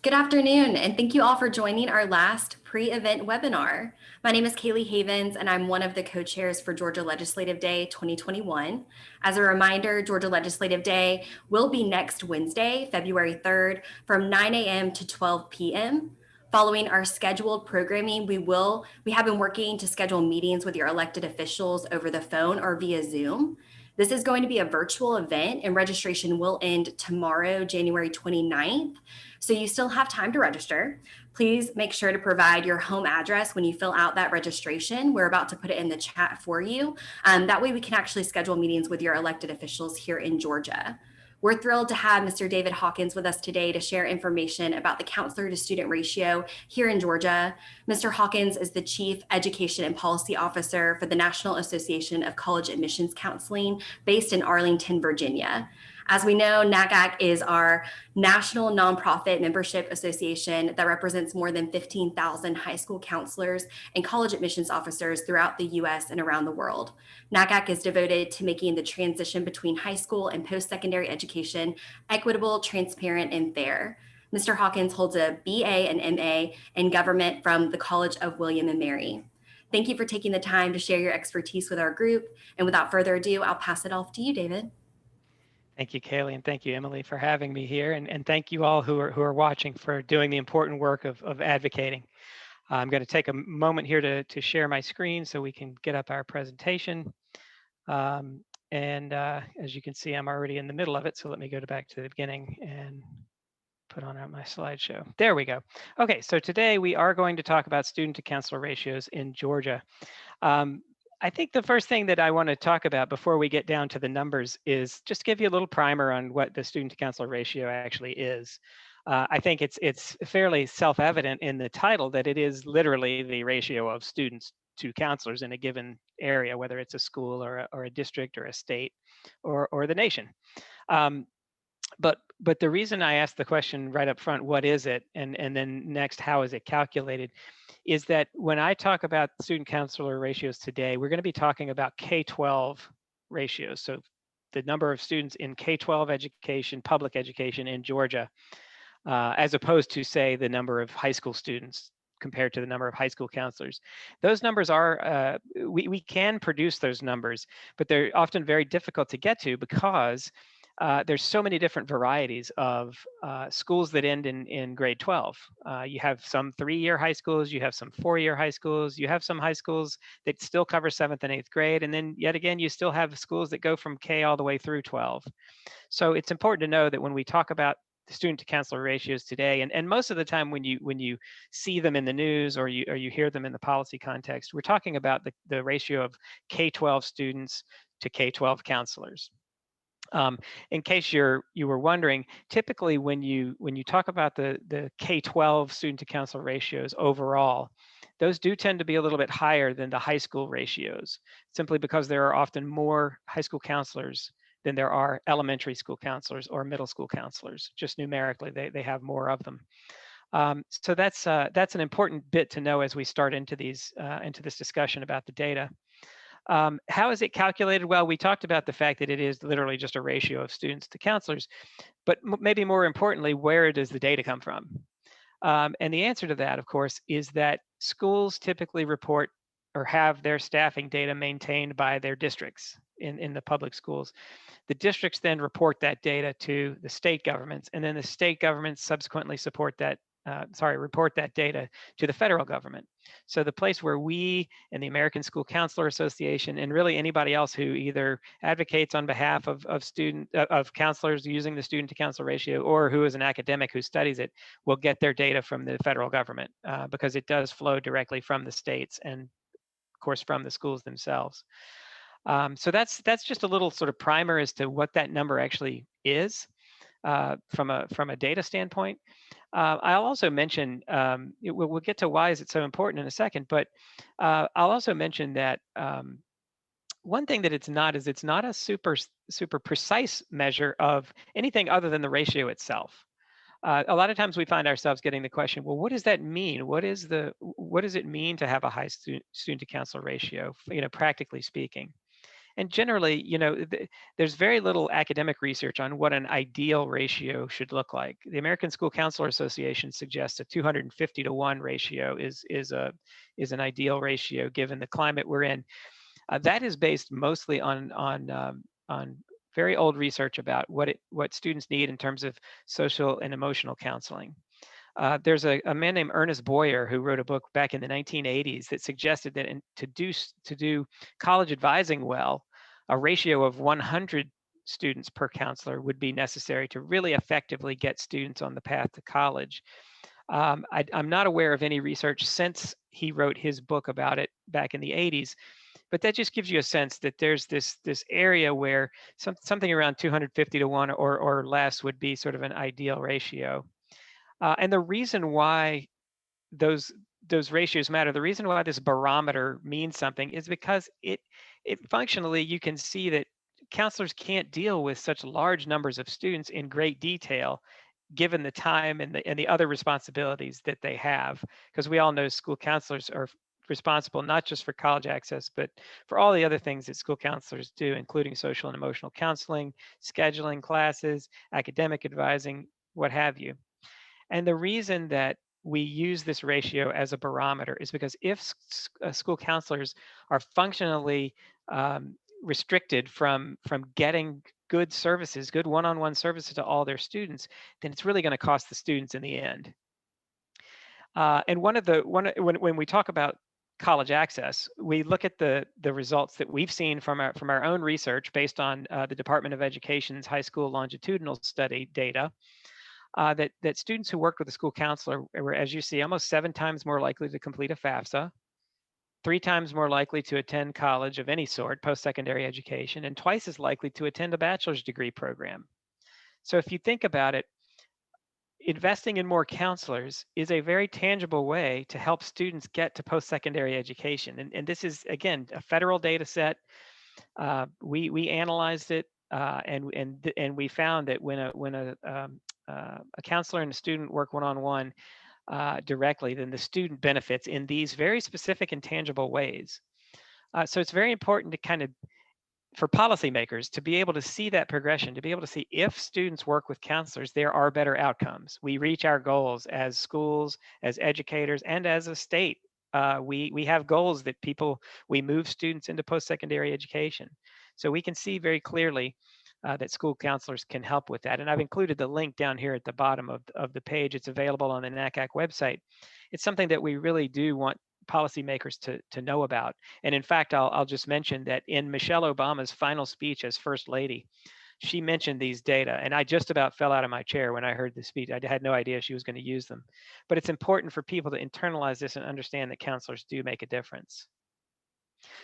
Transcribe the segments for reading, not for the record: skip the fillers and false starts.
Good afternoon, and thank you all for joining our last pre-event webinar. My name is Kaylee Havens, and I'm one of the co-chairs for Georgia Legislative Day 2021. As a reminder, Georgia Legislative Day will be next Wednesday, February 3rd, from 9 a.m. to 12 p.m. Following our scheduled programming, we have been working to schedule meetings with your elected officials over the phone or via Zoom. This is going to be a virtual event, and registration will end tomorrow, January 29th. So you still have time to register. Please make sure to provide your home address when you fill out that registration. We're about to put it in the chat for you. That way we can actually schedule meetings with your elected officials here in Georgia. We're thrilled to have Mr. David Hawkins with us today to share information about the counselor to student ratio here in Georgia. Mr. Hawkins is the Chief Education and Policy Officer for the National Association of College Admissions Counseling based in Arlington, Virginia. As we know, NACAC is our national nonprofit membership association that represents more than 15,000 high school counselors and college admissions officers throughout the US and around the world. NACAC is devoted to making the transition between high school and post-secondary education equitable, transparent, and fair. Mr. Hawkins holds a BA and MA in government from the College of William and Mary. Thank you for taking the time to share your expertise with our group. And without further ado, I'll pass it off to you, David. Thank you, Kaylee, and thank you, Emily, for having me here. And thank you all who are watching for doing the important work of advocating. I'm going to take a moment here to share my screen so we can get up our presentation. As you can see, I'm already in the middle of it. So let me go back to the beginning and put on my slideshow. There we go. Okay, so today we are going to talk about student to counselor ratios in Georgia. I think the first thing that I want to talk about before we get down to the numbers is just give you a little primer on what the student to counselor ratio actually is. I think it's fairly self-evident in the title that it is literally the ratio of students to counselors in a given area, whether it's a school or a district or a state or the nation. But the reason I asked the question right up front, what is it? And then next, how is it calculated? Is that when I talk about student counselor ratios today, we're going to be talking about K-12 ratios. So the number of students in K-12 education, public education in Georgia, as opposed to, say, the number of high school students compared to the number of high school counselors. Those numbers are, we can produce those numbers, but they're often very difficult to get to because there's so many different varieties of schools that end in grade 12. You have some 3-year high schools, you have some 4-year high schools, you have some high schools that still cover 7th and 8th grade, and then yet again, you still have schools that go from K all the way through 12. So it's important to know that when we talk about the student to counselor ratios today, and most of the time when you see them in the news or you hear them in the policy context, we're talking about the ratio of K-12 students to K-12 counselors. In case you were wondering, typically when you talk about the K-12 student to counselor ratios overall, those do tend to be a little bit higher than the high school ratios, simply because there are often more high school counselors than there are elementary school counselors or middle school counselors. Just numerically, they have more of them. So that's an important bit to know as we start into this discussion about the data. How is it calculated? Well, we talked about the fact that it is literally just a ratio of students to counselors, but maybe more importantly, where does the data come from? And the answer to that, of course, is that schools typically report or have their staffing data maintained by their districts in the public schools. The districts then report that data to the state governments, and then the state governments subsequently report that data to the federal government. So the place where we and the American School Counselor Association and really anybody else who either advocates on behalf of counselors using the student to counselor ratio or who is an academic who studies it will get their data from the federal government because it does flow directly from the states and of course from the schools themselves. So that's just a little sort of primer as to what that number actually is from a data standpoint. I'll also mention, we'll get to why is it so important in a second, but I'll also mention that one thing that it's not a super precise measure of anything other than the ratio itself. A lot of times we find ourselves getting the question, well, what does that mean? What does it mean to have a high student to counselor ratio, practically speaking? And generally, there's very little academic research on what an ideal ratio should look like. The American School Counselor Association suggests a 250 to 1 ratio is an ideal ratio given the climate we're in. That is based mostly on very old research about what students need in terms of social and emotional counseling. There's a man named Ernest Boyer who wrote a book back in the 1980s that suggested that to do college advising well, a ratio of 100 students per counselor would be necessary to really effectively get students on the path to college. I'm not aware of any research since he wrote his book about it back in the 80s, but that just gives you a sense that there's this area where something around 250 to 1 or less would be sort of an ideal ratio. And the reason why those those ratios matter, the reason why this barometer means something is because it functionally you can see that counselors can't deal with such large numbers of students in great detail given the time and the other responsibilities that they have, because we all know school counselors are responsible not just for college access but for all the other things that school counselors do, including social and emotional counseling, scheduling classes, academic advising, what have you. And the reason that we use this ratio as a barometer is because if school counselors are functionally restricted from getting good services, good one-on-one services to all their students, then it's really going to cost the students in the end. And when we talk about college access, we look at the results that we've seen from our own research based on the Department of Education's high school longitudinal study data. That students who worked with a school counselor were, as you see, almost 7 times more likely to complete a FAFSA, 3 times more likely to attend college of any sort, post-secondary education, and twice as likely to attend a bachelor's degree program. So if you think about it, investing in more counselors is a very tangible way to help students get to post-secondary education. And this is, again, a federal data set. We analyzed it, and we found that when a counselor and a student work one-on-one directly, then the student benefits in these very specific and tangible ways. So it's very important to kind of, for policymakers, to be able to see that progression, to be able to see if students work with counselors, there are better outcomes. We reach our goals as schools, as educators, and as a state. We have goals that we move students into post-secondary education. So we can see very clearly that school counselors can help with that. And I've included the link down here at the bottom of the page. It's available on the NACAC website. It's something that we really do want policymakers to know about. And in fact, I'll just mention that in Michelle Obama's final speech as First Lady, she mentioned these data, and I just about fell out of my chair when I heard the speech. I had no idea she was going to use them. But it's important for people to internalize this and understand that counselors do make a difference.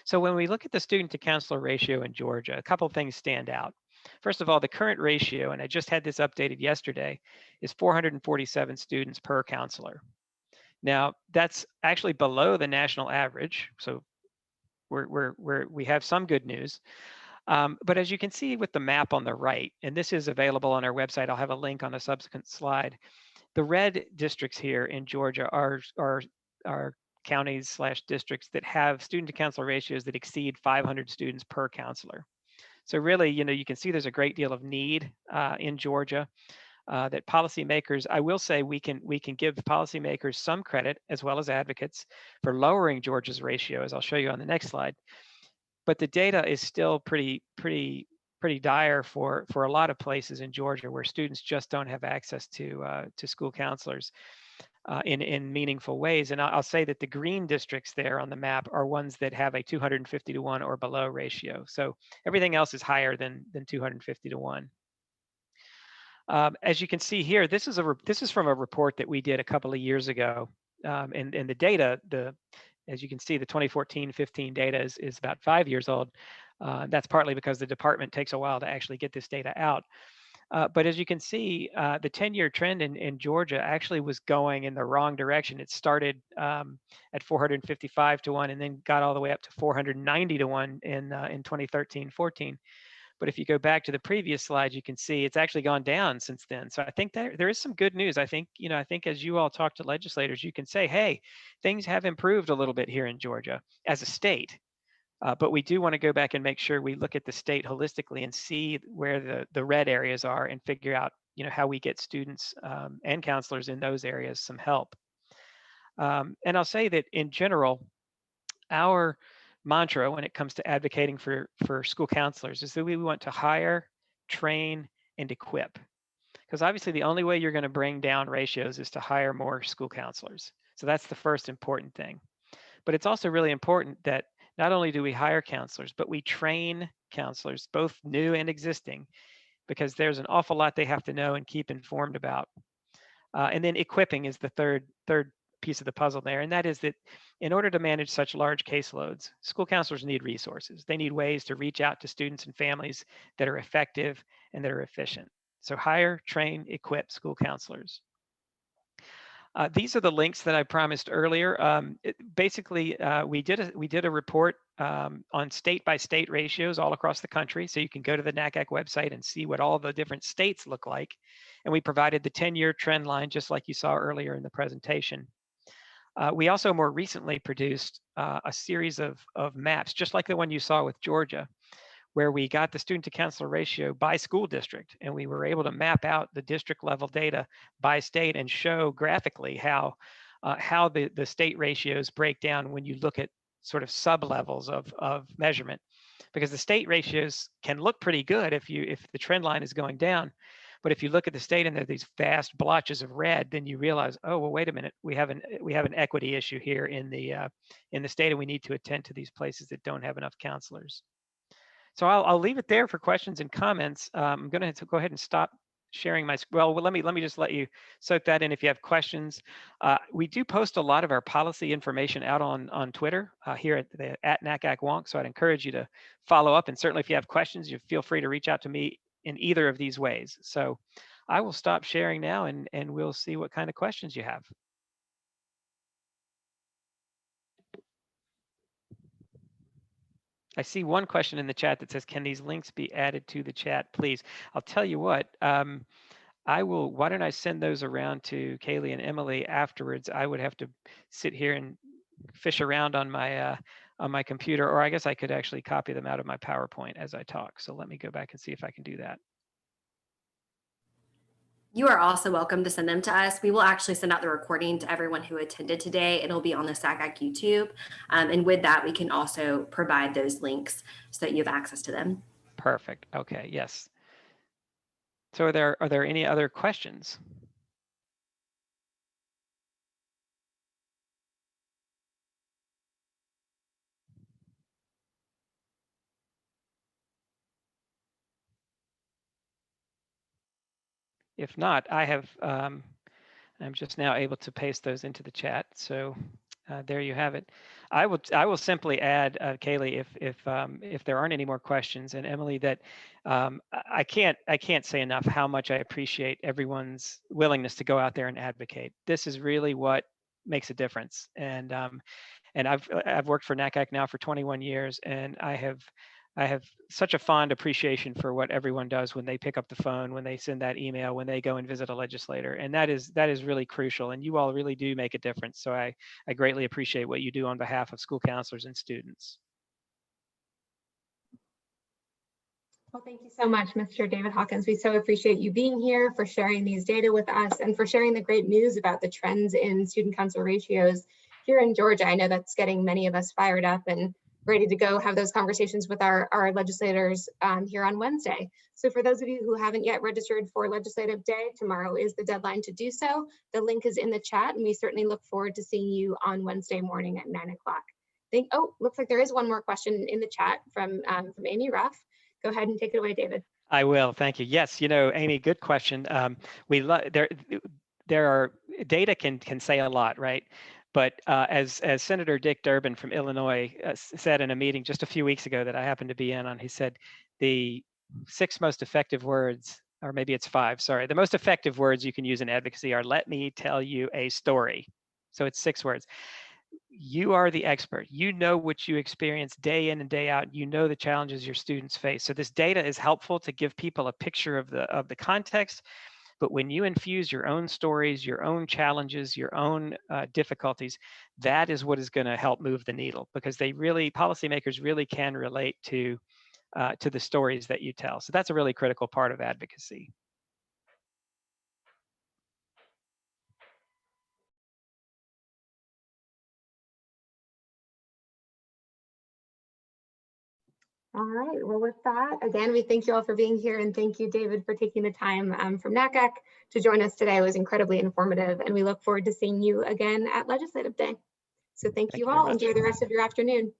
So when we look at the student to counselor ratio in Georgia, a couple of things stand out. First of all, the current ratio, and I just had this updated yesterday, is 447 students per counselor. Now, that's actually below the national average, so we have some good news. But as you can see with the map on the right, and this is available on our website, I'll have a link on a subsequent slide. The red districts here in Georgia are counties / districts that have student to counselor ratios that exceed 500 students per counselor. So really, you can see there's a great deal of need in Georgia. That policymakers, I will say we can give policymakers some credit as well as advocates for lowering Georgia's ratio, as I'll show you on the next slide. But the data is still pretty dire for a lot of places in Georgia where students just don't have access to school counselors in meaningful ways. And I'll say that the green districts there on the map are ones that have a 250 to 1 or below ratio. So everything else is higher than 250 to 1. As you can see here, this is from a report that we did a couple of years ago, and the data, as you can see, the 2014-15 data is about 5 years old. That's partly because the department takes a while to actually get this data out. But as you can see, the 10-year trend in Georgia actually was going in the wrong direction. It started at 455 to 1 and then got all the way up to 490 to 1 in 2013-14. But if you go back to the previous slide, you can see it's actually gone down since then. So I think there is some good news. I think as you all talk to legislators, you can say, hey, things have improved a little bit here in Georgia as a state. But we do want to go back and make sure we look at the state holistically and see where the red areas are and figure out, how we get students and counselors in those areas some help. And I'll say that in general, our mantra when it comes to advocating for school counselors is that we want to hire, train, and equip. Because obviously the only way you're going to bring down ratios is to hire more school counselors. So that's the first important thing. But it's also really important that not only do we hire counselors, but we train counselors, both new and existing, because there's an awful lot they have to know and keep informed about. And then equipping is the third piece of the puzzle there, and that is that in order to manage such large caseloads, school counselors need resources. They need ways to reach out to students and families that are effective and that are efficient. So hire, train, equip school counselors. These are the links that I promised earlier. Basically, we did a report on state-by-state ratios all across the country. So you can go to the NACAC website and see what all the different states look like. And we provided the 10-year trend line, just like you saw earlier in the presentation. We also more recently produced a series of maps, just like the one you saw with Georgia, where we got the student to counselor ratio by school district, and we were able to map out the district level data by state and show graphically how the state ratios break down when you look at sort of sub levels of measurement, because the state ratios can look pretty good if the trend line is going down. But if you look at the state and there are these vast blotches of red, then you realize, oh well, wait a minute, we have an equity issue here in the state, and we need to attend to these places that don't have enough counselors. So I'll leave it there for questions and comments. I'm going to go ahead and stop sharing my, well, let me just let you soak that in if you have questions. We do post a lot of our policy information out on Twitter here at NACAC Wonk, so I'd encourage you to follow up, and certainly if you have questions, you feel free to reach out to me in either of these ways. So I will stop sharing now, and we'll see what kind of questions you have. I see one question in the chat that says, can these links be added to the chat, please? I'll tell you what, I will, why don't I send those around to Kaylee and Emily afterwards? I would have to sit here and fish around on my computer, or I guess I could actually copy them out of my PowerPoint as I talk. So let me go back and see if I can do that. You are also welcome to send them to us. We will actually send out the recording to everyone who attended today. It'll be on the SACAC YouTube. And with that, we can also provide those links so that you have access to them. Perfect. Okay. Yes. So are there any other questions? If not, I'm just now able to paste those into the chat. So there you have it. I will simply add, Kaylee, if there aren't any more questions, and Emily, that I can't say enough how much I appreciate everyone's willingness to go out there and advocate. This is really what makes a difference. And I've worked for NACAC now for 21 years, and I have such a fond appreciation for what everyone does when they pick up the phone, when they send that email, when they go and visit a legislator. And that is really crucial. And you all really do make a difference. So I greatly appreciate what you do on behalf of school counselors and students. Well, thank you so much, Mr. David Hawkins. We so appreciate you being here, for sharing these data with us, and for sharing the great news about the trends in student counselor ratios here in Georgia. I know that's getting many of us fired up and ready to go have those conversations with our legislators here on Wednesday. So for those of you who haven't yet registered for Legislative Day, tomorrow is the deadline to do so. The link is in the chat, and we certainly look forward to seeing you on Wednesday morning at 9 o'clock. Oh, looks like there is one more question in the chat from Amy Ruff. Go ahead and take it away, David. I will, thank you. Yes, Amy, good question. There are data can say a lot, right? But as Senator Dick Durbin from Illinois said in a meeting just a few weeks ago that I happened to be in, he said the 6 most effective words, or maybe it's 5, sorry, the most effective words you can use in advocacy are, let me tell you a story. So it's 6 words. You are the expert. You know what you experience day in and day out. You know the challenges your students face. So this data is helpful to give people a picture of the context, But when you infuse your own stories, your own challenges, your own difficulties, that is what is going to help move the needle, because policymakers really can relate to the stories that you tell. So that's a really critical part of advocacy. All right, well, with that, again, we thank you all for being here, and thank you, David, for taking the time from NACAC to join us today. It was incredibly informative, and we look forward to seeing you again at Legislative Day. So thank you all. Enjoy the rest of your afternoon.